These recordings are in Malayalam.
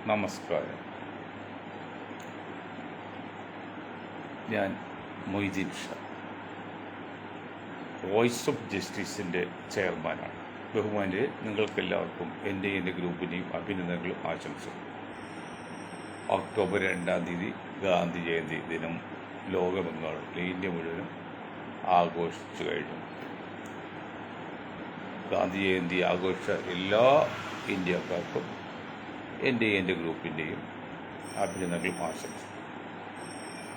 നമസ്കാരം. ഞാൻ മൊയ്തീൻ ഷാ, വോയിസ് ഓഫ് ജസ്റ്റിസിൻ്റെ ചെയർമാനാണ്. ബഹുമാനെ, നിങ്ങൾക്കെല്ലാവർക്കും എൻ്റെ ഗ്രൂപ്പിൻ്റെയും അഭിനന്ദനങ്ങളും ആശംസകളും. ഒക്ടോബർ 2 ഗാന്ധി ജയന്തി ദിനം ലോകമെങ്ങാനും ഇന്ത്യ മുഴുവനും ആഘോഷിച്ചു കഴിഞ്ഞു. ഗാന്ധി ജയന്തി ആഘോഷിച്ച എല്ലാ ഇന്ത്യക്കാർക്കും എൻ്റെ ഗ്രൂപ്പിൻ്റെയും അഭിനന്ദനങ്ങളും ആശംസ.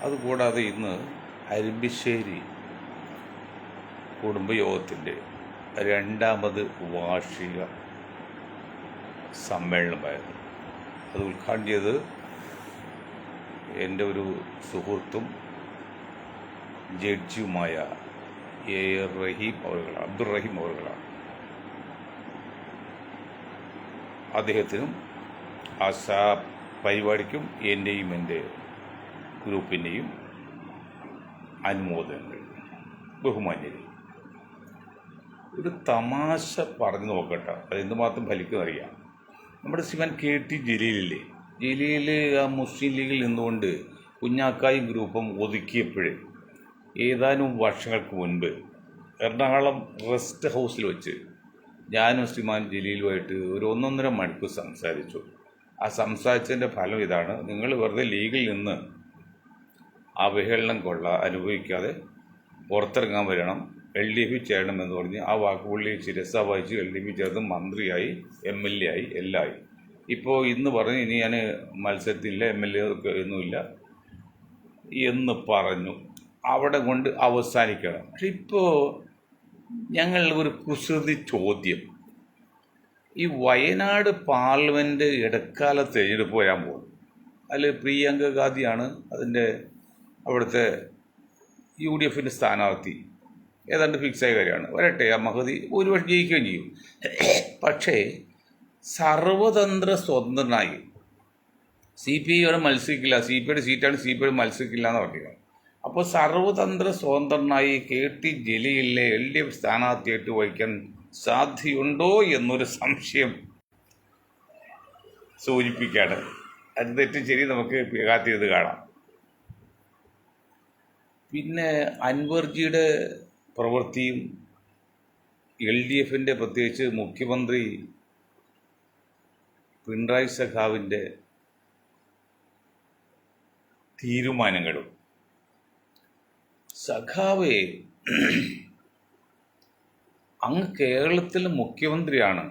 അതുകൂടാതെ ഇന്ന് അരുമ്പിശ്ശേരി കുടുംബയോഗത്തിൻ്റെ 2ാമത് വാർഷിക സമ്മേളനമായിരുന്നു. അത് ഉദ്ഘാടനം ചെയ്തത് എൻ്റെ ഒരു സുഹൃത്തും ജഡ്ജിയുമായ അബ്ദുറഹീം അവറുകളാണ്. അദ്ദേഹത്തിനും ആ പരിപാടിക്കും എൻ്റെയും എൻ്റെ ഗ്രൂപ്പിൻ്റെയും അനുമോദനങ്ങൾ. ബഹുമാന്യരെ, ഒരു തമാശ പറഞ്ഞു നോക്കട്ടെ, അത് എന്തുമാത്രം ഫലിക്കുന്നറിയാം. നമ്മുടെ ശ്രീമാൻ KT ജലീലില്ലേ, ജലീൽ ആ മുസ്ലിം ലീഗിൽ നിന്നുകൊണ്ട് കുഞ്ഞാക്കായും ഗ്രൂപ്പും ഒതുക്കിയപ്പോഴേ ഏതാനും വർഷങ്ങൾക്ക് മുൻപ് എറണാകുളം റെസ്റ്റ് ഹൗസിൽ വെച്ച് ഞാനും ശ്രീമാൻ ജലീലുമായിട്ട് ഒരു 1.5 മണിക്കൂർ സംസാരിച്ചു. ആ സംസാരിച്ചതിൻ്റെ ഫലം ഇതാണ്: നിങ്ങൾ വെറുതെ ലീഗിൽ നിന്ന് അവഹേളനം അനുഭവിക്കാതെ പുറത്തിറങ്ങാൻ വരണം, LDF ചേരണമെന്ന് പറഞ്ഞ് ആ വാക്കുപുള്ളി ശിരസ വായിച്ച് LDF ചേർന്ന് മന്ത്രിയായി, MLA ആയി, എല്ലാം ആയി. ഇപ്പോൾ ഇന്ന് പറഞ്ഞ് ഇനി ഞാൻ മത്സരത്തില്ല, MLA ഒന്നുമില്ല എന്ന് പറഞ്ഞു. അവിടെ കൊണ്ട് അവസാനിക്കണം. പക്ഷെ ഇപ്പോൾ ഞങ്ങൾ ഒരു കുസൃതി ചോദ്യം: ഈ വയനാട് പാർലമെൻറ്റ് ഇടക്കാല തിരഞ്ഞെടുപ്പ് വരാൻ പോകും. അതിൽ പ്രിയങ്ക ഗാന്ധിയാണ് അതിൻ്റെ അവിടുത്തെ UDFൻ്റെ സ്ഥാനാർത്ഥി. ഏതാണ്ട് ഫിക്സായ കാര്യമാണ്. വരട്ടെ, ആ മഹതി ഒരുപക്ഷെ ജയിക്കുകയും ചെയ്യും. പക്ഷേ സർവതന്ത്ര സ്വതന്ത്രനായി CPI അവിടെ മത്സരിക്കില്ല, CPIയുടെ സീറ്റാണ്, CPI മത്സരിക്കില്ല എന്ന് പറഞ്ഞിരിക്കണം. അപ്പോൾ സർവതന്ത്ര സ്വതന്ത്രനായി KT ജലീലിനെ LDF സ്ഥാനാർത്ഥിയായിട്ട് വഹിക്കാൻ സാധ്യതയുണ്ടോ എന്നൊരു സംശയം സൂചിപ്പിക്കുകയാണ്. അത് തെറ്റും ശരി നമുക്ക് കാത്തിരുന്ന് കാണാം. പിന്നെ അൻവർജിയുടെ പ്രവൃത്തിയും LDFൻ്റെ പ്രത്യേകിച്ച് മുഖ്യമന്ത്രി പിണറായി സഖാവിൻ്റെ തീരുമാനങ്ങളും. സഖാവേ, അങ്ങ് കേരളത്തിൽ മുഖ്യമന്ത്രിയാണ്,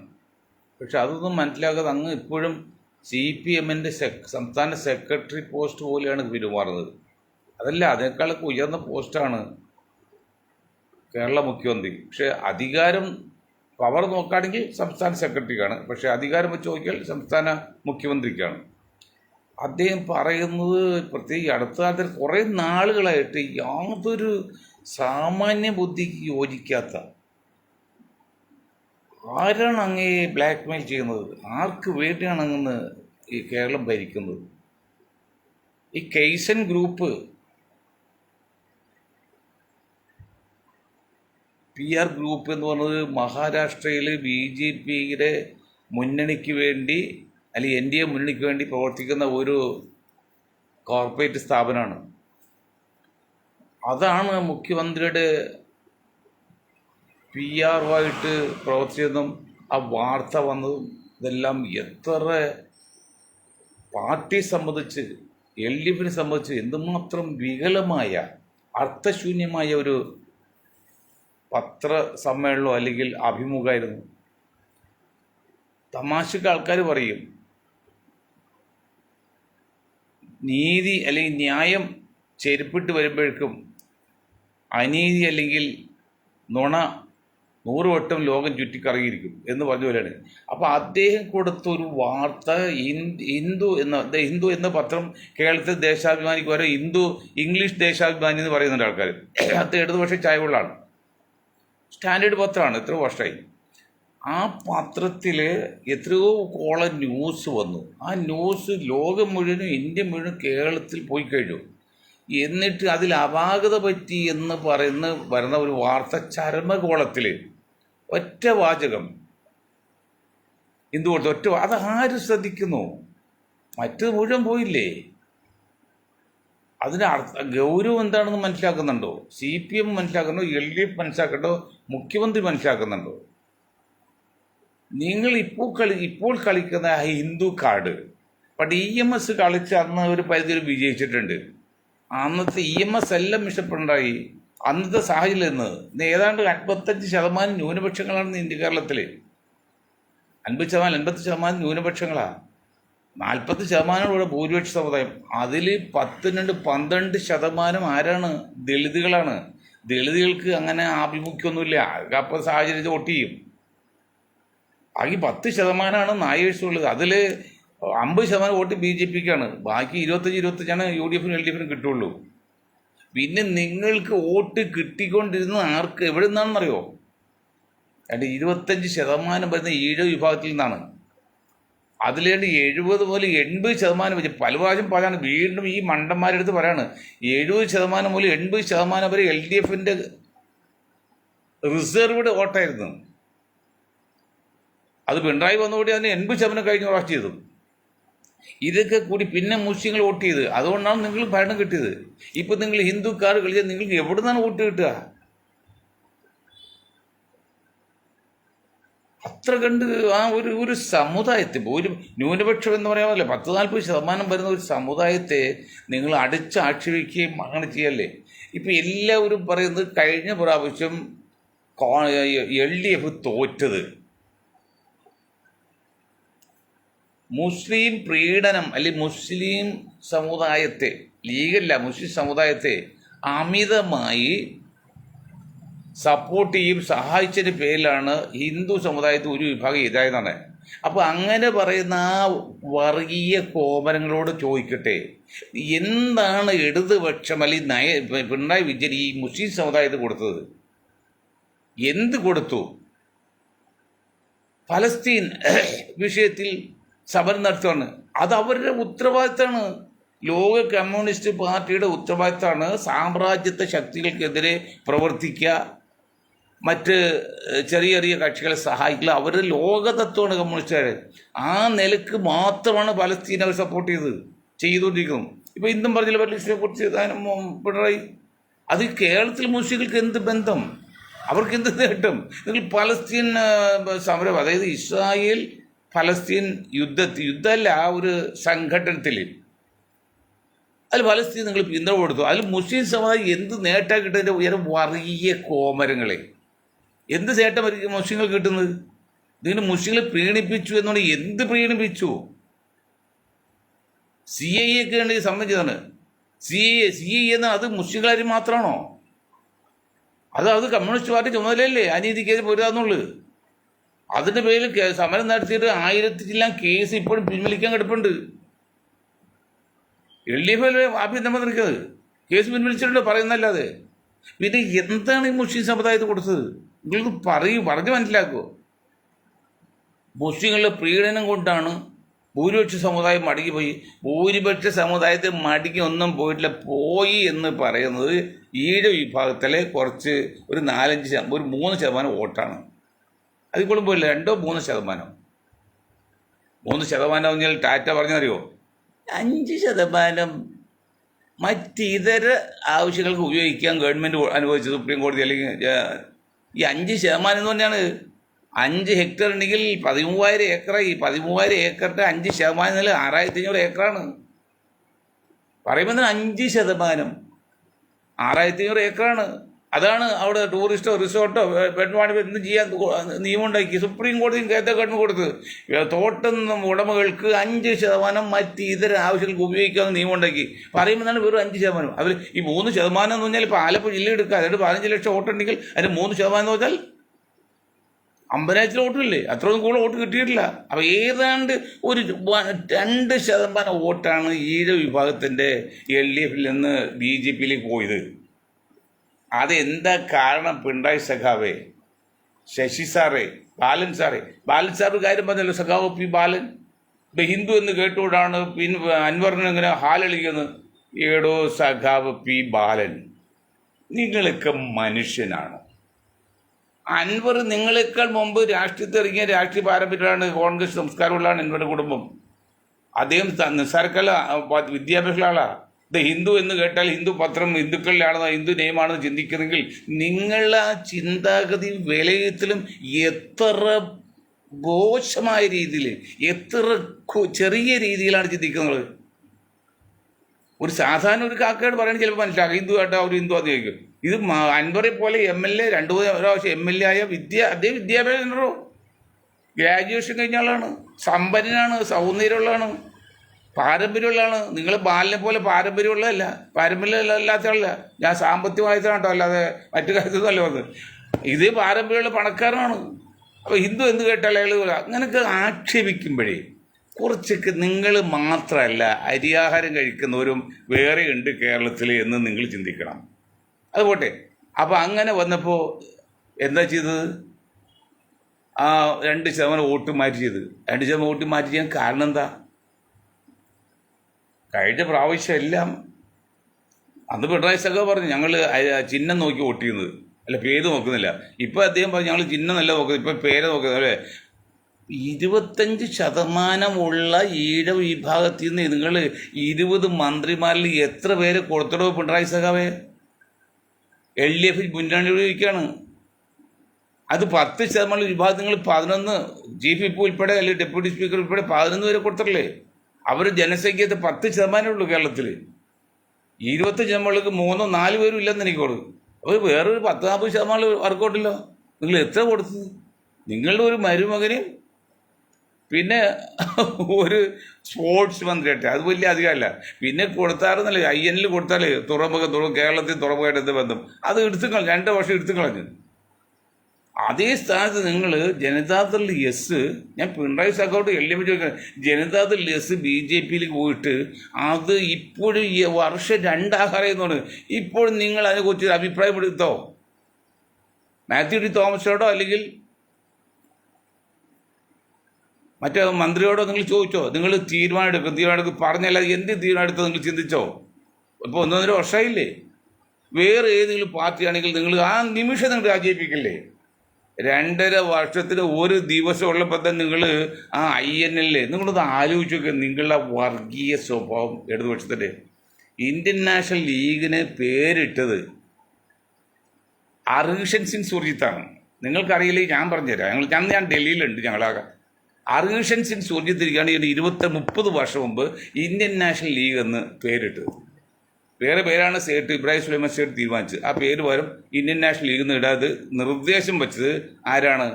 പക്ഷെ അതൊന്നും മനസ്സിലാക്കാതെ അങ്ങ് ഇപ്പോഴും CPMൻ്റെ സംസ്ഥാന സെക്രട്ടറി പോസ്റ്റ് പോലെയാണ് പെരുമാറുന്നത്. അതല്ല, അതിനേക്കാളൊക്കെ ഉയർന്ന പോസ്റ്റാണ് കേരള മുഖ്യമന്ത്രി. പക്ഷേ അധികാരം, പവർ നോക്കുകയാണെങ്കിൽ സംസ്ഥാന സെക്രട്ടറിക്കാണ്, പക്ഷേ അധികാരം വെച്ച് നോക്കിയാൽ സംസ്ഥാന മുഖ്യമന്ത്രിക്കാണ്. അദ്ദേഹം പറയുന്നത് പ്രത്യേകിച്ച് അടുത്ത കാലത്തിൽ കുറേ നാളുകളായിട്ട് യാതൊരു സാമാന്യ ബുദ്ധിക്ക് യോജിക്കാത്ത, ആരാണ് അങ്ങേ ബ്ലാക്ക് മെയിൽ ചെയ്യുന്നത്? ആർക്ക് വേണ്ടിയാണ് അങ്ങ് ഈ കേരളം ഭരിക്കുന്നത്? ഈ കെയ്സൺ ഗ്രൂപ്പ്, PR ഗ്രൂപ്പ് എന്ന് പറയുന്നത് മഹാരാഷ്ട്രയിൽ BJPയുടെ മുന്നണിക്ക് വേണ്ടി, അല്ലെങ്കിൽ NDA മുന്നണിക്ക് വേണ്ടി പ്രവർത്തിക്കുന്ന ഒരു കോർപ്പറേറ്റ് സ്ഥാപനമാണ്. അതാണ് മുഖ്യമന്ത്രിയുടെ PR-ആയിട്ട് പ്രവർത്തിച്ചതും ആ വാർത്ത വന്നതും. ഇതെല്ലാം എത്ര പാർട്ടിയെ സംബന്ധിച്ച്, LDFനെ സംബന്ധിച്ച് എന്തുമാത്രം വികലമായ, അർത്ഥശൂന്യമായ ഒരു പത്രസമ്മേളനമോ അല്ലെങ്കിൽ അഭിമുഖമായിരുന്നു. തമാശക്ക് ആൾക്കാർ പറയും, നീതി അല്ലെങ്കിൽ ന്യായം ചെരുപ്പിട്ട് വരുമ്പോഴേക്കും അനീതി അല്ലെങ്കിൽ നുണ 100 വട്ടം ലോകം ചുറ്റിക്കറങ്ങിയിരിക്കും എന്ന് പറഞ്ഞ പോലെയാണ്. അപ്പോൾ അദ്ദേഹം കൊടുത്തൊരു വാർത്ത, ഹിന്ദു എന്ന പത്രം കേരളത്തിൽ ദേശാഭിമാനിക്ക് വരെ ഇംഗ്ലീഷ് ദേശാഭിമാനി എന്ന് പറയുന്നുണ്ട് ആൾക്കാർ. അത് ഇടതുപക്ഷ ചായവുള്ളാണ്, സ്റ്റാൻഡേർഡ് പത്രമാണ്, എത്ര വർഷമായി. ആ പത്രത്തിൽ എത്രയോ കോളം ന്യൂസ് വന്നു. ആ ന്യൂസ് ലോകം മുഴുവനും, ഇന്ത്യ മുഴുവനും, കേരളത്തിൽ പോയി കഴിഞ്ഞു. എന്നിട്ട് അതിൽ അപാകത പറ്റി എന്ന് വരുന്ന ഒരു വാർത്ത ചരമകോളത്തിൽ ഒറ്റ വാചകം ഹിന്ദു കൊടുത്തു, അത് ആര് ശ്രദ്ധിക്കുന്നു? മറ്റത് മുഴുവൻ പോയില്ലേ? അതിന് ഗൗരവം എന്താണെന്ന് മനസ്സിലാക്കുന്നുണ്ടോ? CPM മനസ്സിലാക്കുന്നുണ്ടോ? LDF മനസ്സിലാക്കണ്ടോ? മുഖ്യമന്ത്രി മനസ്സിലാക്കുന്നുണ്ടോ? നിങ്ങൾ ഇപ്പോൾ കളിക്കുന്ന ഹിന്ദു കാർഡ് ബട്ട് EMS കളിച്ച് അന്ന് ഒരു പരിധിയിൽ വിജയിച്ചിട്ടുണ്ട്. അന്നത്തെ EMS എല്ലാം ഇഷ്ടപ്പെട്ടുണ്ടായി. അന്നത്തെ സാഹചര്യം ഇന്ന് ഏതാണ്ട് 55% ന്യൂനപക്ഷങ്ങളാണ് ഇന്ത്യ കേരളത്തിൽ. 50%, 80% ന്യൂനപക്ഷങ്ങളാണ്. 40% ഇവിടെ ഭൂരിപക്ഷ സമുദായം. അതിൽ 12% ആരാണ്? ദളിതുകളാണ്. ദളിതുകൾക്ക് അങ്ങനെ ആഭിമുഖ്യമൊന്നുമില്ല. അപ്പം സാഹചര്യം വോട്ട് ചെയ്യും. ബാക്കി 10% നായേഴ്സുള്ളത്. അതിൽ 50% വോട്ട് BJPക്കാണ്. ബാക്കി 25-25 UDF-നും LDF-നും കിട്ടുള്ളൂ. പിന്നെ നിങ്ങൾക്ക് വോട്ട് കിട്ടിക്കൊണ്ടിരുന്ന ആർക്ക് എവിടെ നിന്നാണെന്നറിയോ? 25% വരുന്ന ഈഴവ വിഭാഗത്തിൽ നിന്നാണ്. അതിലേണ്ട് 70 മുതൽ 80% വെച്ച് പല പ്രാവശ്യം പറയാണ്. വീണ്ടും ഈ മണ്ടന്മാരുടെ അടുത്ത് പറയാണ് 70% മുതൽ 80% വരെ LDF-ന്റെ റിസർവ്ഡ് വോട്ടായിരുന്നു. അത് പിണറായി വന്നുകൂടി അതിന് 80% കഴിഞ്ഞ പ്രാവശ്യം ചെയ്തു. ഇതൊക്കെ കൂടി പിന്നെ മുസ്ലിങ്ങൾ വോട്ട് ചെയ്ത്, അതുകൊണ്ടാണ് നിങ്ങൾ ഭരണം കിട്ടിയത്. ഇപ്പം നിങ്ങൾ ഹിന്ദുക്കാർ കളിച്ചാൽ നിങ്ങൾക്ക് എവിടെ നിന്നാണ് വോട്ട് കിട്ടുക? അത്ര കണ്ട് ആ ഒരു സമുദായത്തെ, ഒരു ന്യൂനപക്ഷം എന്ന് പറയാമല്ലോ, 40-40% വരുന്ന ഒരു സമുദായത്തെ നിങ്ങൾ അടിച്ചാക്ഷേപിക്കുകയും അങ്ങനെ ചെയ്യല്ലേ? ഇപ്പം എല്ലാവരും പറയുന്നത് കഴിഞ്ഞ പ്രാവശ്യം LDF തോറ്റത് മുസ്ലിം പ്രീണനം അല്ലെങ്കിൽ മുസ്ലിം സമുദായത്തെ, ലീഗല്ല മുസ്ലിം സമുദായത്തെ അമിതമായി സപ്പോർട്ട് ചെയ്യും സഹായിച്ചതിൻ്റെ പേരിലാണ് ഹിന്ദു സമുദായത്തിൽ ഒരു വിഭാഗം എതിരായതാണ്. അപ്പോൾ അങ്ങനെ പറയുന്ന ആ വർഗീയ കോമരങ്ങളോട് ചോദിക്കട്ടെ, എന്താണ് ഇടതുപക്ഷം അല്ലെങ്കിൽ പിണറായി വിജയൻ ഈ മുസ്ലിം സമുദായത്തിന് കൊടുത്തത്? എന്ത് കൊടുത്തു? ഫലസ്തീൻ വിഷയത്തിൽ സമരം നടത്തുകയാണ്. അത് അവരുടെ ഉത്തരവാദിത്തമാണ്. ലോക കമ്മ്യൂണിസ്റ്റ് പാർട്ടിയുടെ ഉത്തരവാദിത്തമാണ് സാമ്രാജ്യത്വ ശക്തികൾക്കെതിരെ പ്രവർത്തിക്കുക, മറ്റ് ചെറിയ ചെറിയ കക്ഷികളെ സഹായിക്കുക. അവരുടെ ലോകതത്വമാണ് കമ്മ്യൂണിസ്റ്റുകാർ. ആ നിലക്ക് മാത്രമാണ് പലസ്തീനെ അവർ സപ്പോർട്ട് ചെയ്തുകൊണ്ടിരിക്കുന്നത്. ഇപ്പോൾ ഇന്നും പറഞ്ഞില്ല പലസ്തീനെ കുറിച്ച് പിണറായി. അത് കേരളത്തിൽ മുസ്ലിങ്ങൾക്ക് എന്ത് ബന്ധം? അവർക്ക് എന്ത് നേട്ടം? നിങ്ങൾ പലസ്തീൻ സമരം, അതായത് ഇസ്രായേൽ ഫലസ്തീൻ യുദ്ധമല്ല, ആ ഒരു സംഘടനത്തിൽ അതിൽ ഫലസ്തീൻ നിങ്ങൾ പിന്തുണ കൊടുത്തു. അതിൽ മുസ്ലിം സമുദായം എന്ത് നേട്ടം കിട്ടുന്നതിൻ്റെ ഉയരം വർഗീയ കോമരങ്ങളെ എന്ത് നേട്ടം മുസ്ലിങ്ങൾ കിട്ടുന്നത്? ഇതിന് മുസ്ലിങ്ങളെ പ്രീണിപ്പിച്ചു എന്നുകൊണ്ട് എന്ത് പ്രീണിപ്പിച്ചു? CAA ഒക്കെ വേണ്ടി സംബന്ധിച്ചതാണ്. CAA എന്നാൽ അത് മുസ്ലിംകാർ മാത്രമാണോ? അത് കമ്മ്യൂണിസ്റ്റ് പാർട്ടി ചുമതലയല്ലേ അനീതിക്കെതിരെ പോരാന്നുള്ളത്? അതിൻ്റെ പേരിൽ സമരം നടത്തിയിട്ട് 1000 കേസ് ഇപ്പോഴും പിൻവലിക്കാൻ കിടപ്പുണ്ട്. LDF ആഭ്യന്തരമന്ത്രിക്കത് കേസ് പിൻവലിച്ചിട്ടുണ്ട് പറയുന്നല്ലാതെ. പിന്നെ എന്താണ് ഈ മുസ്ലിം സമുദായത്തിൽ കൊടുത്തത്? നിങ്ങൾക്ക് പറഞ്ഞ് മനസ്സിലാക്കുമോ? മുസ്ലിങ്ങളുടെ പ്രീണനം കൊണ്ടാണ് ഭൂരിപക്ഷ സമുദായം മടങ്ങിപ്പോയി. ഭൂരിപക്ഷ സമുദായത്തിൽ മടങ്ങി ഒന്നും പോയിട്ടില്ല. പോയി എന്ന് പറയുന്നത് ഈഴ വിഭാഗത്തിലെ കുറച്ച് ഒരു 3% വോട്ടാണ്. അതിപ്പോഴും പോയില്ല. 2-3%. 3% പറഞ്ഞാൽ ടാറ്റ പറഞ്ഞറിയോ? 5% മറ്റിതര ആവശ്യങ്ങൾക്ക് ഉപയോഗിക്കാൻ ഗവൺമെൻറ് അനുവദിച്ചു സുപ്രീം കോടതി. അല്ലെങ്കിൽ ഈ 5% എന്ന് പറഞ്ഞാണ് 5 ഹെക്ടർ ഉണ്ടെങ്കിൽ 13,000 ഏക്കറായി. 13,000 ഏക്കറിൻ്റെ 5% 6,500 ഏക്കറാണ്. പറയുമ്പോൾ 5% 6,500 ഏക്കറാണ്. അതാണ് അവിടെ ടൂറിസ്റ്റോ റിസോർട്ടോ വേണമെങ്കിൽ എന്ത് ചെയ്യാൻ നിയമം ഉണ്ടാക്കി സുപ്രീം കോടതിയും കേന്ദ്ര ഗവൺമെൻറ് കൊടുത്തത്. തോട്ടം ഉടമകൾക്ക് 5% മറ്റ് ഇതര ആവശ്യങ്ങൾക്ക് ഉപയോഗിക്കാമെന്ന് നിയമം ഉണ്ടാക്കി. പറയുമ്പോഴാണ് വെറും 5%. അവർ ഈ 3% എന്ന് പറഞ്ഞാൽ ഇപ്പോൾ ആലപ്പുഴ ജില്ല എടുക്കുക, അതായത് 15 ലക്ഷം വോട്ടുണ്ടെങ്കിൽ അതിന് 3% എന്ന് പറഞ്ഞാൽ 50,000 വോട്ടില്ലേ? അത്രയൊന്നും കൂടുതൽ വോട്ട് കിട്ടിയിട്ടില്ല. അപ്പോൾ ഏതാണ്ട് ഒരു 2% വോട്ടാണ് ഈഴ വിഭാഗത്തിൻ്റെ LDF-ൽ നിന്ന് BJP-യിലേക്ക് പോയത്. അതെന്താ കാരണം? പിണറായി സഖാവേ, ശശി സാറേ, ബാലൻ സാറ് കാര്യം പറഞ്ഞല്ലോ. സഖാവ് P. ബാലൻ ഇപ്പം ഹിന്ദു എന്ന് കേട്ടുകൊണ്ടാണ് അൻവറിന് ഇങ്ങനെ ഹാലളിക്കുന്നത്. ഏടോ സഖാവ് P. ബാലൻ, നിങ്ങളൊക്കെ മനുഷ്യനാണ്. അൻവർ നിങ്ങളെക്കാൾ മുമ്പ് രാഷ്ട്രീയത്തിൽ ഇറങ്ങിയ രാഷ്ട്രീയ പാരമ്പര്യമാണ്, കോൺഗ്രസ് സംസ്കാരമുള്ളതാണ് അൻവറുടെ കുടുംബം. അദ്ദേഹം നിസ്സാരക്കല്ല വിദ്യാഭ്യാസമുള്ള ആളാ. ഇത് ഹിന്ദു എന്ന് കേട്ടാൽ ഹിന്ദു പത്രം ഹിന്ദുക്കളിലാണെന്നോ ഹിന്ദു നെയ്മാണെന്ന് ചിന്തിക്കുന്നെങ്കിൽ നിങ്ങളുടെ ആ ചിന്താഗതി വിലയിരുത്തലും എത്ര മോശമായ രീതിയിൽ, എത്ര ചെറിയ രീതിയിലാണ് ചിന്തിക്കുന്നത്. ഒരു സാധാരണ ഒരു കാക്കയോട് പറയുന്നത് ചിലപ്പോൾ മനസ്സിലാക്കാം, ഹിന്ദു കേട്ടാൽ ഒരു ഹിന്ദു അത് ചോദിക്കും. ഇത് അൻവറെ പോലെ MLA 2 പ്രാവശ്യം MLA ആയ അദ്ദേഹം വിദ്യാഭ്യാസമുണ്ടോ, ഗ്രാജുവേഷൻ കഴിഞ്ഞ ആളാണ്, സമ്പന്നനാണ്, സൗന്ദര്യമുള്ളതാണ്, പാരമ്പര്യമുള്ളതാണ്. നിങ്ങൾ ബാലിനെ പോലെ പാരമ്പര്യമുള്ളതല്ല, പാരമ്പര്യമല്ലാത്ത ആളല്ല. ഞാൻ സാമ്പത്തികമായിട്ടാണ് കേട്ടോ, അല്ലാതെ മറ്റു കാര്യത്തൊന്നും അല്ല വന്നത്. ഇത് പാരമ്പര്യമുള്ള പണക്കാരനാണ്. അപ്പോൾ ഹിന്ദു എന്ന് കേട്ടാൽ അയാൾ അങ്ങനെയൊക്കെ ആക്ഷേപിക്കുമ്പോഴേ കുറച്ചൊക്കെ നിങ്ങൾ മാത്രമല്ല അരിയാഹാരം കഴിക്കുന്നവരും വേറെ ഉണ്ട് കേരളത്തിൽ എന്ന് നിങ്ങൾ ചിന്തിക്കണം. അതുപോട്ടെ. അപ്പോൾ അങ്ങനെ വന്നപ്പോൾ എന്താ ചെയ്തത്? 2% വോട്ട് മാറ്റി ചെയ്ത്. 2% വോട്ട് മാറ്റി ചെയ്യാൻ കാരണം എന്താ? കഴിഞ്ഞ പ്രാവശ്യം എല്ലാം അന്ന് പിണറായി സഖാവ് പറഞ്ഞു ഞങ്ങൾ ചിഹ്നം നോക്കി വോട്ട് ചെയ്യുന്നത്, അല്ല പേര് നോക്കുന്നില്ല. ഇപ്പം അദ്ദേഹം പറഞ്ഞു ഞങ്ങൾ ചിഹ്നം നല്ല നോക്കുന്നത്, ഇപ്പം പേര് നോക്കുന്നത്. അല്ലേ, 25% ഈഴ വിഭാഗത്തിൽ നിന്ന് നിങ്ങൾ 20 മന്ത്രിമാരിൽ എത്ര പേര് കൊടുത്തിടോ പിണറായി സഖാവേ? LDF മുന്നണി ഉപയോഗിക്കുകയാണ്. അത് 10% വിഭാഗം നിങ്ങൾ 11 ചീഫ് വിപ്പ് ഉൾപ്പെടെ അല്ലെങ്കിൽ ഡെപ്യൂട്ടി സ്പീക്കർ ഉൾപ്പെടെ 11 പേരെ കൊടുത്തിട്ടില്ലേ? അവർ ജനസംഖ്യത്തെ 10% ഉള്ളൂ കേരളത്തിൽ. 25% 3-4 പേരും ഇല്ലെന്ന് എനിക്ക് കൊടുക്കും. അവർ വേറൊരു 10-40% വർക്കൗട്ടില്ലോ. നിങ്ങൾ എത്ര കൊടുത്തത്? നിങ്ങളുടെ ഒരു മരുമകന് പിന്നെ ഒരു സ്പോർട്സ് മന്ത്രിയായിട്ട്, അത് വലിയ അധികമല്ല. പിന്നെ കൊടുത്താറുന്നല്ലേ INL കൊടുത്താൽ കേരളത്തിൽ തുറമുഖമായിട്ട് എന്ത് ബന്ധം? അത് എടുത്തു കളഞ്ഞു, 2 വർഷം എടുത്തു കളഞ്ഞു. അതേ സ്ഥാനത്ത് നിങ്ങൾ ജനതാദൾ എസ്, ഞാൻ പിണറായി സഖാവോട് LDF ചോദിക്കുന്നത്, ജനതാദൾ എസ് BJPയിലേക്ക് പോയിട്ട് അത് ഇപ്പോഴും വർഷം 2 ആഹാരമെന്നാണ്. ഇപ്പോഴും നിങ്ങൾ അതിനെക്കുറിച്ച് അഭിപ്രായം എടുത്തോ? മാത്യു ടി തോമസിനോടോ അല്ലെങ്കിൽ മറ്റേ മന്ത്രിയോടോ നിങ്ങൾ ചോദിച്ചോ? നിങ്ങൾ തീരുമാനം പറഞ്ഞല്ല, എന്ത് തീരുമാനം എടുത്തോ നിങ്ങൾ ചിന്തിച്ചോ? ഇപ്പോൾ 1.5 വർഷമായില്ലേ? വേറെ ഏതെങ്കിലും പാർട്ടിയാണെങ്കിൽ നിങ്ങൾ ആ നിമിഷം നിങ്ങൾ രാജിവെപ്പിക്കില്ലേ? 2.5 വർഷത്തിന് ഒരു ദിവസം ഉള്ളപ്പോൾ തന്നെ നിങ്ങൾ ആ INL നിങ്ങളത് ആലോചിച്ച് നോക്കുക. നിങ്ങളുടെ വർഗീയ സ്വഭാവം ഇടതുപക്ഷത്തിൻ്റെ. ഇന്ത്യൻ നാഷണൽ ലീഗിന് പേരിട്ടത് അർഹൻ സിംഗ് സുർജിത്താണ്. നിങ്ങൾക്കറിയില്ലേ? ഞാൻ പറഞ്ഞുതരാം. ഞാൻ ഡൽഹിയിലുണ്ട്. ഞങ്ങളാകെ അർഹൻ സിംഗ് സുർജിത്ത് ഇരിക്കുകയാണ് 30 വർഷം മുമ്പ് ഇന്ത്യൻ നാഷണൽ ലീഗ് എന്ന് പേരിട്ടത്. വേറെ പേരാണ് ഇബ്രാഹിം സുലൈമാൻ സേഠ് തീരുമാനിച്ചത്. ആ പേര് പകരം ഇന്ത്യൻ നാഷണൽ ലീഗ് എന്ന് ഇടാതെ നിർദ്ദേശം വെച്ചത് ആരാണ്?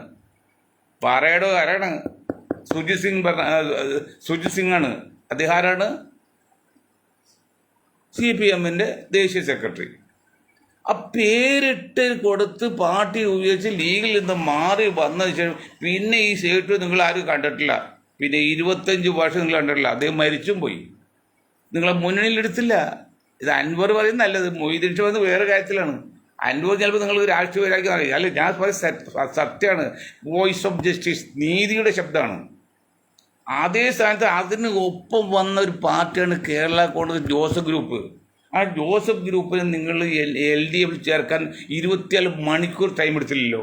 ആരാണ്? സുജിത് സിംഗ് ആണ്. അദ്ദേഹം ആരാണ്? CPMന്റെ ദേശീയ സെക്രട്ടറി. ആ പേരിട്ട് കൊടുത്ത് പാർട്ടി ഉപയോഗിച്ച് ലീഗിൽ നിന്ന് മാറി വന്നതിന് ശേഷം പിന്നെ ഈ സേഠ് നിങ്ങൾ ആരും കണ്ടിട്ടില്ല. പിന്നെ 25 വർഷം നിങ്ങൾ കണ്ടിട്ടില്ല. അദ്ദേഹം മരിച്ചും പോയി. നിങ്ങളെ മുന്നണിയിലെടുത്തില്ല. ഇത് അൻവർ പറയുന്നത് നല്ലത്, മൊയ്തീൻ ഷാ പറയുന്നത് വേറെ കാര്യത്തിലാണ്. അൻവർ ചിലപ്പോൾ നിങ്ങൾ രാഷ്ട്രീയപരമാക്കി അറിയാം. അല്ല, ഞാൻ സത്യമാണ്. വോയിസ് ഓഫ് ജസ്റ്റിസ്, നീതിയുടെ ശബ്ദമാണ്. അതേ സ്ഥാനത്ത് അതിന് ഒപ്പം വന്ന ഒരു പാർട്ടിയാണ് കേരള കോൺഗ്രസ് ജോസഫ് ഗ്രൂപ്പ്. ആ ജോസഫ് ഗ്രൂപ്പിന് നിങ്ങൾ LDF ചേർക്കാൻ 24 മണിക്കൂർ ടൈം എടുത്തില്ലല്ലോ.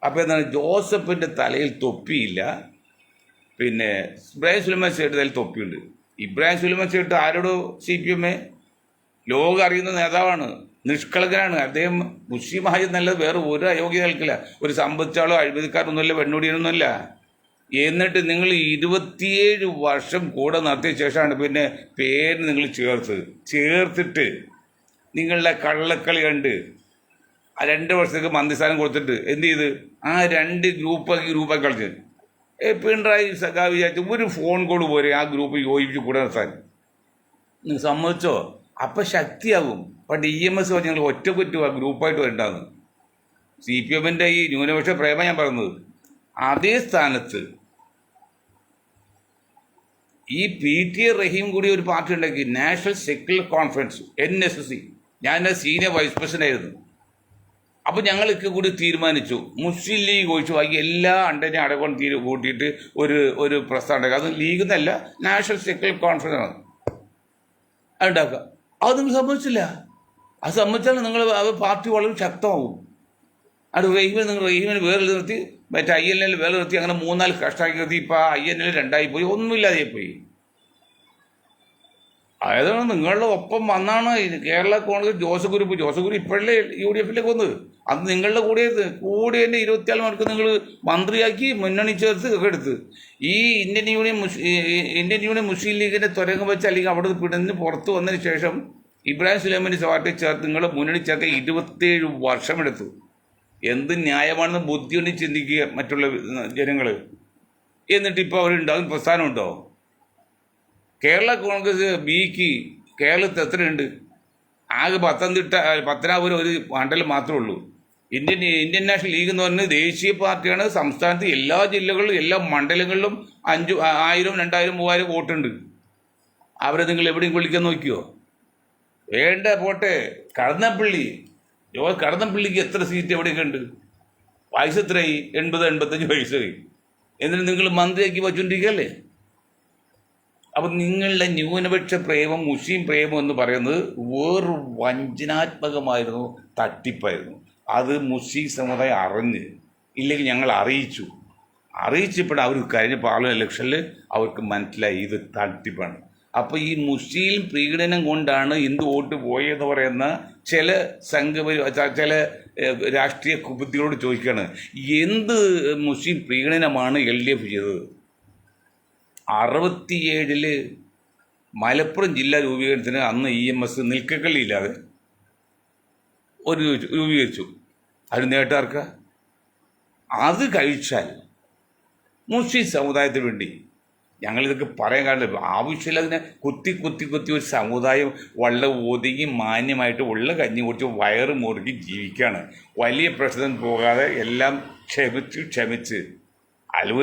അപ്പോൾ എന്താണ്? ജോസഫിൻ്റെ തലയിൽ തൊപ്പിയില്ല, പിന്നെ ഇബ്രാഹിം സുലൈമാൻ സേഠ് തലയിൽ തൊപ്പിയുണ്ട്. ഇബ്രാഹിം സുലൈമാൻ സേഠ് ആരോടോ CPM ലോകം അറിയുന്ന നേതാവാണ്, നിഷ്കളങ്കനാണ്. അദ്ദേഹം മുസ്ലിമായി നല്ലത് വേറെ ഒരു അയോഗ്യത കേൾക്കില്ല. ഒരു സമ്പത്താളോ അഴിമതിക്കാരൊന്നുമല്ല, പെണ്ണുടിയൊന്നുമല്ല. എന്നിട്ട് നിങ്ങൾ 27 വർഷം കൂടെ നടത്തിയ ശേഷമാണ് പിന്നെ പേര് നിങ്ങൾ ചേർത്തിട്ട് നിങ്ങളുടെ കള്ളക്കളി കണ്ട് ആ 2 വർഷത്തേക്ക് മന്ത്രിസ്ഥാനം കൊടുത്തിട്ട് എന്ത് ചെയ്ത് ആ 2 ഗ്രൂപ്പാക്കി കളിച്ച്. പിണറായി സഖാവ് വിചാരിച്ചു ഒരു ഫോൺ കോൾ പോരെ ആ ഗ്രൂപ്പ് യോജിപ്പിച്ച് കൂടെ നിർത്താൻ. നിങ്ങൾ സമ്മതിച്ചോ? അപ്പം ശക്തിയാകും. അപ്പം DMS പറഞ്ഞ് ഞങ്ങൾ ഒറ്റക്കുറ്റു ആ ഗ്രൂപ്പായിട്ട് വരണ്ടാന്ന്. CPMന്റെ ഈ ന്യൂനപക്ഷ പ്രേമ ഞാൻ പറയുന്നത്. അതേ സ്ഥാനത്ത് ഈ PT റഹീം കൂടി ഒരു പാർട്ടി ഉണ്ടാക്കി, നാഷണൽ സെക്യുലർ കോൺഫറൻസ്, NSC. ഞാൻ സീനിയർ വൈസ് പ്രസിഡന്റ് ആയിരുന്നു. അപ്പോൾ ഞങ്ങൾക്ക് കൂടി തീരുമാനിച്ചു മുസ്ലിം ലീഗ് ഒഴിച്ചു ബാക്കി എല്ലാ അണ്ടനെ അടക്കം കൂട്ടിയിട്ട് ഒരു പ്രസ്ഥാനം ഉണ്ടാക്കുക. അത് ലീഗ് എന്നല്ല, നാഷണൽ സെക്യുലർ കോൺഫറൻസ് ആണ് ഉണ്ടാക്കുക. അത് നിങ്ങൾ സമ്മതിച്ചില്ല. അത് സമ്മതിച്ചാൽ നിങ്ങൾ പാർട്ടി വളരെ ശക്തമാവും. അത് റഹീമിന് വേറെ നിർത്തി, മറ്റേ INL വേറെ നിർത്തി, അങ്ങനെ 3-4 കഷ്ടമാക്കി നിർത്തി. ഇപ്പോൾ INL 2 പോയി, ഒന്നുമില്ലാതെ പോയി. അതായത് നിങ്ങളുടെ ഒപ്പം വന്നാണ് കേരള കോൺഗ്രസ് ജോസഫ് ഇപ്പോഴല്ലേ UDF വന്നത്. അത് നിങ്ങളുടെ കൂടെ തന്നെ 24 മണിക്കൂർ നിങ്ങൾ മന്ത്രിയാക്കി മുന്നണി ചേർത്ത് ഒക്കെ എടുത്ത് ഈ ഇന്ത്യൻ യൂണിയൻ മുസ്ലിം ലീഗിനെ തുരങ്കം വെച്ച് അല്ലെങ്കിൽ അവിടെ പിടന്ന് പുറത്ത് വന്നതിന് ശേഷം ഇബ്രാഹിം സുലൈമാനി പാർട്ടി ചേർത്ത് നിങ്ങൾ മുന്നണി ചേർക്കാൻ 27 വർഷമെടുത്തു. എന്ത് ന്യായമാണെന്ന് ബുദ്ധിയുണ്ട് ചിന്തിക്കുക മറ്റുള്ള ജനങ്ങൾ. എന്നിട്ട് ഇപ്പോൾ അവരുണ്ടാകും പ്രസ്ഥാനമുണ്ടോ? കേരള കോൺഗ്രസ് ബിക്ക് കേരളത്തിൽ എത്രയുണ്ട്? ആകെ പത്തനാപുരം ഒരു മണ്ഡലം മാത്രമേ ഉള്ളൂ. ഇന്ത്യൻ നാഷണൽ ലീഗ് എന്ന് പറയുന്നത് ദേശീയ പാർട്ടിയാണ്. സംസ്ഥാനത്ത് എല്ലാ ജില്ലകളിലും എല്ലാ മണ്ഡലങ്ങളിലും 1000, 2000, 3000 വോട്ടുണ്ട്. അവരെ നിങ്ങൾ എവിടെയും വിളിക്കാൻ നോക്കിയോ? വേണ്ട, പോട്ടെ. കടന്നപ്പള്ളിക്ക് എത്ര സീറ്റ് എവിടെയൊക്കെ ഉണ്ട്? വയസ്സ് എത്രയായി? 80-85 വയസ്സായി. എന്നിട്ട് നിങ്ങൾ മന്ത്രിയാക്കി വച്ചുകൊണ്ടിരിക്കുകയല്ലേ? അപ്പം നിങ്ങളുടെ ന്യൂനപക്ഷ പ്രേമം, മുസ്ലിം പ്രേമം എന്ന് പറയുന്നത് വേറൊരു വഞ്ചനാത്മകമായിരുന്നു, തട്ടിപ്പായിരുന്നു. അത് മുസ്ലിം സമുദായം ഇല്ലെങ്കിൽ ഞങ്ങൾ അറിയിച്ചപ്പോൾ അവർ കഴിഞ്ഞ പാർലമെന്റ് ഇലക്ഷനിൽ അവർക്ക് മനസ്സിലായി ഇത് തട്ടിപ്പാണ്. അപ്പോൾ ഈ മുസ്ലിം പ്രീണനം കൊണ്ടാണ് ഹിന്ദു വോട്ട് പോയെന്ന് പറയുന്ന ചില ചില രാഷ്ട്രീയ കുബുദ്ധികളോട് ചോദിക്കുകയാണ്, എന്ത് മുസ്ലിം പ്രീണനമാണ് LDF ചെയ്തത്? 67 മലപ്പുറം ജില്ലാ രൂപീകരണത്തിന് അന്ന് EMS നിൽക്കക്കള്ളിയില്ലാതെ രൂപീകരിച്ചു. അത് നേട്ടാർക്ക? അത് കഴിച്ചാൽ മുസ്ലിം സമുദായത്തിന് വേണ്ടി ഞങ്ങളിതൊക്കെ പറയാൻ കാരണം ആവശ്യമില്ല. അതിനെ കുത്തി ഒരു സമുദായം വളരെ ഒതുങ്ങി മാന്യമായിട്ട് ഉള്ള കഞ്ഞി കുടിച്ച് വയറ് മുറുക്കി ജീവിക്കുകയാണ്. വലിയ പ്രശ്നം പോകാതെ എല്ലാം ക്ഷമിച്ച് അതിൽ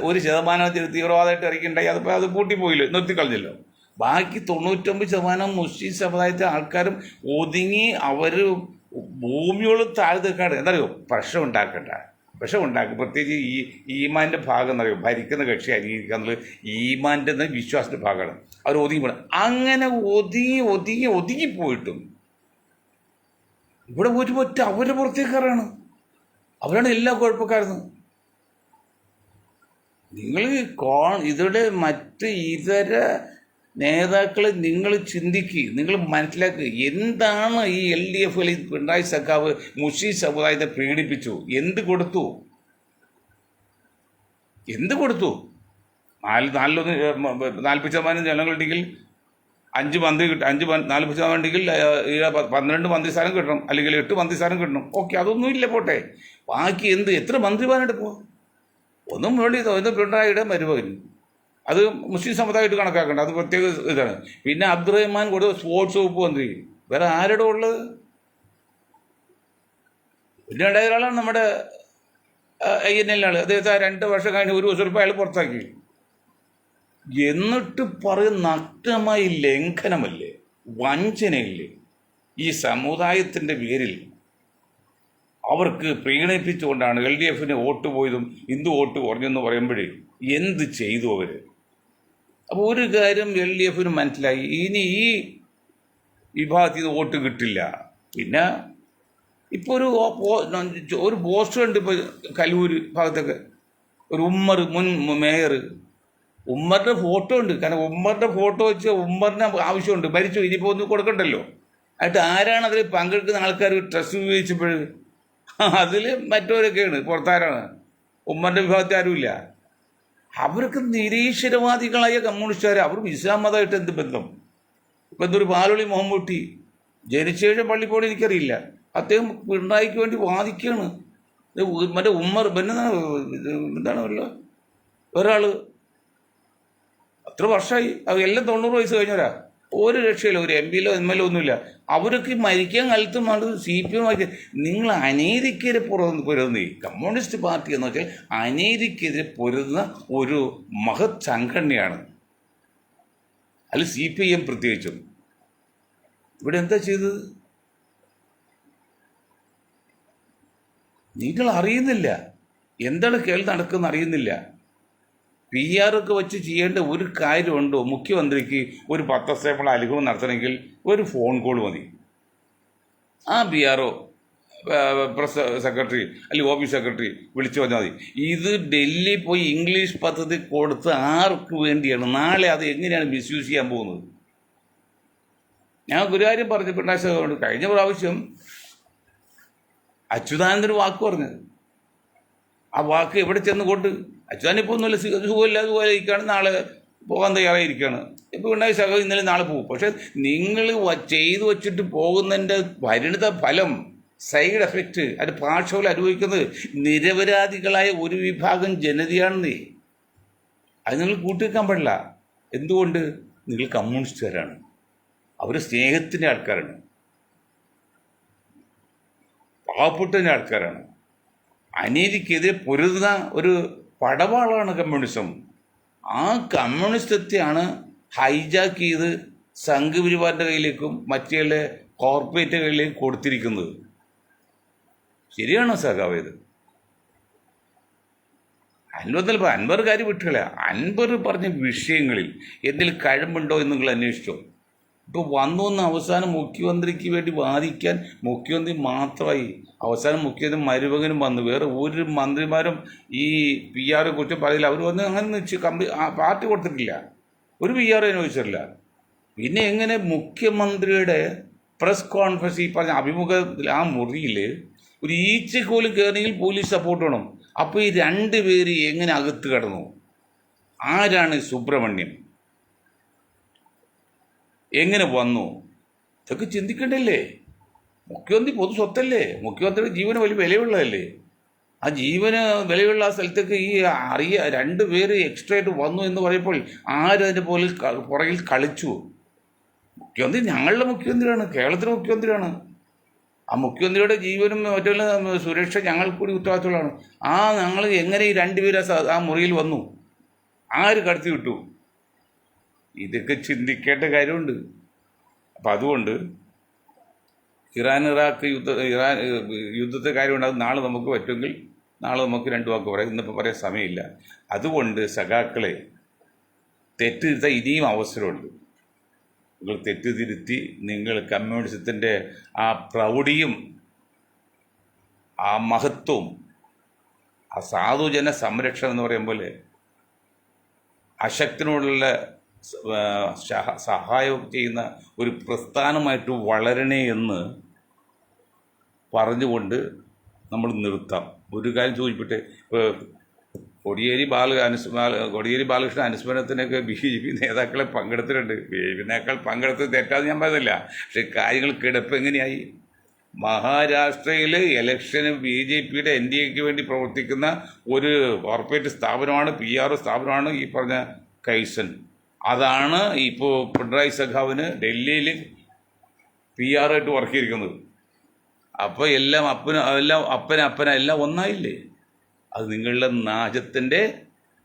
ഒരു ശതമാനം തീവ്രവാദമായിട്ട് ഇറക്കിണ്ടായി. അത് പൂട്ടിപ്പോയില്ലോ, നിർത്തിക്കളഞ്ഞല്ലോ. ബാക്കി 99% മുസ്ലിം സമുദായത്തിലെ ആൾക്കാരും ഒതുങ്ങി അവർ ഭൂമിയോളം താഴ്ത്തേക്കാണ്. എന്തറിയോ? പ്രശ്നം ഉണ്ടാക്കും. പ്രത്യേകിച്ച് ഈമാൻ്റെ ഭാഗം എന്നറിയോ? ഭരിക്കുന്ന കക്ഷി അംഗീകരിക്കുക എന്നുള്ളത് ഈമാൻ്റെ വിശ്വാസത്തിൻ്റെ ഭാഗമാണ്. അവർ ഒതുങ്ങിപ്പോണം. അങ്ങനെ ഒതുങ്ങിപ്പോയിട്ടും ഇവിടെ ഒറ്റ അവരുടെ പുറത്തേക്കാരാണ്. അവരാണ് എല്ലാ കുഴപ്പക്കാരെന്ന്. നിങ്ങൾ ഇതിടെ മറ്റ് ഇതര നേതാക്കളെ നിങ്ങൾ ചിന്തിക്കുക, നിങ്ങൾ മനസ്സിലാക്കുക. എന്താണ് ഈ LDF പിണറായി സഖാവ് മുസ്ലിം സമുദായത്തെ പീഡിപ്പിച്ചു? എന്ത് കൊടുത്തു? 40% ജനങ്ങളുണ്ടെങ്കിൽ 40% ഉണ്ടെങ്കിൽ 12 മന്ത്രിസ്ഥാനം കിട്ടണം, അല്ലെങ്കിൽ 8 മന്ത്രിസ്ഥാനം കിട്ടണം. ഓക്കെ, അതൊന്നുമില്ല, പോട്ടെ. ബാക്കി എത്ര മന്ത്രിമാരെടുപ്പോ? ഒന്നും വേണ്ടി പിണറായിയുടെ മരുമകൻ, അത് മുസ്ലിം സമുദായമായിട്ട് കണക്കാക്കേണ്ട, അത് പ്രത്യേക ഇതാണ്. പിന്നെ അബ്ദുറഹ്മാൻ കൊടുത്ത സ്പോർട്സ് വകുപ്പ് മന്ത്രി, വേറെ ആരുടെ ഉള്ളത്? പിന്നെ ഉണ്ടായ ഒരാളാണ് നമ്മുടെ INL ആള്. അദ്ദേഹത്തെ 2 വർഷം കഴിഞ്ഞ് 1 വർഷം അയാൾ പുറത്താക്കി. എന്നിട്ട് പറയും നഗ്നമായ ലംഘനമല്ലേ, വഞ്ചനയില്ലേ ഈ സമുദായത്തിൻ്റെ പേരിൽ അവർക്ക് പ്രീണിപ്പിച്ചുകൊണ്ടാണ് LDFന് വോട്ട് പോയതും ഹിന്ദു വോട്ട് കുറഞ്ഞെന്ന് പറയുമ്പോഴേ എന്ത് ചെയ്തു അവർ? അപ്പോൾ ഒരു കാര്യം LDFന് മനസ്സിലായി, ഇനി ഈ വിഭാഗത്തിൽ നിന്ന് വോട്ട് കിട്ടില്ല. പിന്നെ ഇപ്പോൾ ഒരു പോസ്റ്റർ ഉണ്ട്. ഇപ്പോൾ കലൂർ ഭാഗത്തൊക്കെ ഒരു മുൻ മേയർ ഉമ്മറിൻ്റെ ഫോട്ടോ ഉണ്ട്. കാരണം ഉമ്മറിൻ്റെ ഫോട്ടോ വെച്ച് ഉമ്മറിന് ആവശ്യമുണ്ട്, മരിച്ചു, ഇനിയിപ്പോൾ ഒന്നും കൊടുക്കണ്ടല്ലോ. എന്നിട്ട് ആരാണ് അതിൽ പങ്കെടുക്കുന്ന ആൾക്കാർ ട്രസ്റ്റ് ഉപയോഗിച്ചപ്പോൾ അതിൽ മറ്റവരൊക്കെയാണ്, പുറത്താരാണ്, ഉമ്മറിൻ്റെ വിഭാഗത്തിൽ ആരുമില്ല. അവർക്ക് നിരീശ്വരവാദികളായ കമ്മ്യൂണിസ്റ്റുകാർ. അവർക്ക് ഇസ്ലാം മതമായിട്ട് എന്ത് ബന്ധം? ഇപ്പം എന്തൊരു പാലൊളി മുഹമ്മൂട്ടി ജനിച്ചേഴ പള്ളി പോലും എനിക്കറിയില്ല. അദ്ദേഹം പിണറായിക്ക് വേണ്ടി വാദിക്കുകയാണ്. മറ്റേ ഉമ്മർ എന്താണ് ഒരാൾ അത്ര വർഷമായി, എല്ലാം 90 വയസ്സ് കഴിഞ്ഞവരാ. ഒരു രക്ഷയില്ല, ഒരു MP ലോ MLO ഒന്നുമില്ല. അവരൊക്കെ മരിക്കാൻ കാലത്തും CPM നിങ്ങൾ അനീതിക്കെതിരെ പൊരുതുന്ന കമ്മ്യൂണിസ്റ്റ് പാർട്ടി എന്ന് വെച്ചാൽ അനീതിക്കെതിരെ പൊരുതുന്ന ഒരു മഹത് സംഘടനയാണ്. അതിൽ CPM പ്രത്യേകിച്ചും. ഇവിടെ എന്താ ചെയ്തത്? നിങ്ങൾ അറിയുന്നില്ല എന്താണ് കേരളം നടക്കുന്ന അറിയുന്നില്ല. PR ഒക്കെ വെച്ച് ചെയ്യേണ്ട ഒരു കാര്യമുണ്ടോ? മുഖ്യമന്ത്രിക്ക് ഒരു പത്രസേവന അനുഭവം നടത്തണമെങ്കിൽ ഒരു ഫോൺ കോൾ മതി. ആ PR പ്രസ് സെക്രട്ടറി അല്ലെങ്കിൽ ഓഫീസ് സെക്രട്ടറി വിളിച്ചു പറഞ്ഞാൽ മതി. ഇത് ഡൽഹി പോയി ഇംഗ്ലീഷ് പദ്ധതി കൊടുത്ത് ആർക്ക് വേണ്ടിയാണ്? നാളെ അത് എങ്ങനെയാണ് മിസ്യൂസ് ചെയ്യാൻ പോകുന്നത്? ഞാൻ ഒരു കാര്യം പറഞ്ഞു പിണറായി സഖാവിനോട്, കഴിഞ്ഞ പ്രാവശ്യം അച്യുതാനന്ദന് വാക്ക് പറഞ്ഞത്, ആ വാക്ക് എവിടെ ചെന്ന് കൊണ്ട് അച്യുതാനൻ ഇപ്പോൾ ഒന്നുമില്ല, സുഖമില്ല, അതുപോലെ ഇരിക്കുകയാണ്, നാളെ പോകാൻ തയ്യാറായിരിക്കുകയാണ്. ഇപ്പോൾ പിണറായി സഖാവ് ഇന്നലെ നാളെ പോകും. പക്ഷെ നിങ്ങൾ ചെയ്തു വച്ചിട്ട് പോകുന്നതിൻ്റെ പരിണിത ഫലം, സൈഡ് എഫക്റ്റ്, അത് പാർശ്വഫലം അനുഭവിക്കുന്നത് നിരപരാധികളായ ഒരു വിഭാഗം ജനതയാണെന്നേ. അത് നിങ്ങൾ കൂട്ടിവെക്കാൻ പാടില്ല. എന്തുകൊണ്ട്? നിങ്ങൾ കമ്മ്യൂണിസ്റ്റുകാരാണ്, അവർ സ്നേഹത്തിൻ്റെ ആൾക്കാരാണ്, പാവപ്പെട്ടതിൻ്റെ ആൾക്കാരാണ്, അനീതിക്കെതിരെ പൊരുതുന്ന ഒരു പടവാളാണ് കമ്മ്യൂണിസം. ആ കമ്മ്യൂണിസത്തെയാണ് ഹൈജാക്ക് ചെയ്ത് സംഘപരിവാറിൻ്റെ കയ്യിലേക്കും മറ്റേ കോർപ്പറേറ്റ് കയ്യിലേക്കും കൊടുത്തിരിക്കുന്നത്. ശരിയാണോ സഖാവ്? ഇത് അൻവർ കാര്യം വിട്ടുകള. അൻവർ പറഞ്ഞ വിഷയങ്ങളിൽ എന്തെങ്കിലും കഴമ്പുണ്ടോ എന്ന് നിങ്ങൾ അന്വേഷിച്ചോ? ഇപ്പോൾ വന്നു അവസാനം മുഖ്യമന്ത്രിക്ക് വേണ്ടി വാദിക്കാൻ മുഖ്യമന്ത്രി മാത്രമായി. അവസാനം മുഖ്യമന്ത്രി മരുമകനും വന്നു. വേറെ ഒരു മന്ത്രിമാരും ഈ PR കുറിച്ച് പറയില്ല. അവർ വന്ന് അങ്ങനെ പാർട്ടി കൊടുത്തിട്ടില്ല, ഒരു PR അനുഭവിച്ചിട്ടില്ല. പിന്നെ എങ്ങനെ മുഖ്യമന്ത്രിയുടെ പ്രസ് കോൺഫറൻസ് ഈ പറഞ്ഞ അഭിമുഖത്തിൽ ആ മുറിയിൽ ഒരു ഈച്ചക്കോലും കയറിയെങ്കിൽ പോലീസ് സപ്പോർട്ട് വേണം. അപ്പോൾ ഈ രണ്ടുപേര് എങ്ങനെ അകത്ത് കിടന്നു? ആരാണ് സുബ്രഹ്മണ്യം? എങ്ങനെ വന്നു? ഇതൊക്കെ ചിന്തിക്കണ്ടല്ലേ? മുഖ്യമന്ത്രി പൊതു സ്വത്തല്ലേ? മുഖ്യമന്ത്രിയുടെ ജീവന് വലിയ വിലയുള്ളതല്ലേ? ആ ജീവന് വിലയുള്ള ആ സ്ഥലത്തേക്ക് ഈ രണ്ടുപേര് എക്സ്ട്രാ ആയിട്ട് വന്നു എന്ന് പറയുമ്പോൾ ആരതിൻ്റെ പുറകിൽ കളിച്ചു? മുഖ്യമന്ത്രി ഞങ്ങളുടെ മുഖ്യമന്ത്രിയാണ്, കേരളത്തിലെ മുഖ്യമന്ത്രിയാണ്. ആ മുഖ്യമന്ത്രിയുടെ ജീവനും മറ്റുള്ള സുരക്ഷ ഞങ്ങൾക്ക് കൂടി ഉത്തരവാദിത്തമുള്ളതാണ്. ഞങ്ങൾ എങ്ങനെ ഈ രണ്ടുപേരും ആ മുറിയിൽ വന്നു? ആര് കടത്തി വിട്ടു? ഇതൊക്കെ ചിന്തിക്കേണ്ട കാര്യമുണ്ട്. അപ്പം അതുകൊണ്ട് ഇറാൻ യുദ്ധത്തെ കാര്യമുണ്ട്. അത് നാളെ നമുക്ക് പറ്റുമെങ്കിൽ നാളെ നമുക്ക് രണ്ടു വാക്ക് പറയാം. ഇന്നിപ്പോൾ പറയാൻ സമയമില്ല. അതുകൊണ്ട് സഖാക്കളെ, തെറ്റ് തിരുത്താൻ ഇനിയും അവസരമുണ്ട്. നിങ്ങൾ തെറ്റ് തിരുത്തി നിങ്ങൾ കമ്മ്യൂണിസത്തിൻ്റെ ആ പ്രൗഢിയും ആ മഹത്വവും ആ സാധുജന സംരക്ഷണം എന്ന് പറയും പോലെ അശക്തനോടുള്ള സഹായം ചെയ്യുന്ന ഒരു പ്രസ്ഥാനമായിട്ട് വളരണേ എന്ന് പറഞ്ഞുകൊണ്ട് നമ്മൾ നിർത്താം. ഒരു കാര്യം സൂചിപ്പിട്ടെ, കോടിയേരി ബാലകൃഷ്ണൻ അനുസ്മരണത്തിനൊക്കെ BJP നേതാക്കളെ പങ്കെടുത്തിട്ടുണ്ട്. BJP നേതാക്കൾ പങ്കെടുത്തത് തെറ്റാന്ന് ഞാൻ പറയുന്നില്ല. പക്ഷെ കാര്യങ്ങൾ കിടപ്പ് എങ്ങനെയായി? മഹാരാഷ്ട്രയിൽ ഇലക്ഷന് BJPയുടെ NDAക്ക് വേണ്ടി പ്രവർത്തിക്കുന്ന ഒരു കോർപ്പറേറ്റ് സ്ഥാപനമാണ്, PR സ്ഥാപനമാണ് ഈ പറഞ്ഞ കൈസൺ. അതാണ് ഇപ്പോൾ പിണറായി സഖാവിന് ഡൽഹിയിൽ PR ആയിട്ട് വർക്ക് ചെയ്തിരിക്കുന്നത്. അപ്പോൾ എല്ലാം അപ്പനെല്ലാം ഒന്നായില്ലേ? അത് നിങ്ങളുടെ നാശത്തിൻ്റെ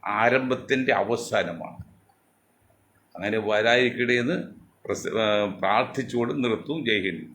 ആരംഭത്തിൻ്റെ അവസാനമാണ്. അങ്ങനെ വരാതിരിക്കട്ടെ എന്ന് പ്രാർത്ഥിച്ചുകൊണ്ട് നിർത്തും. ജയ് ഹിന്ദ്.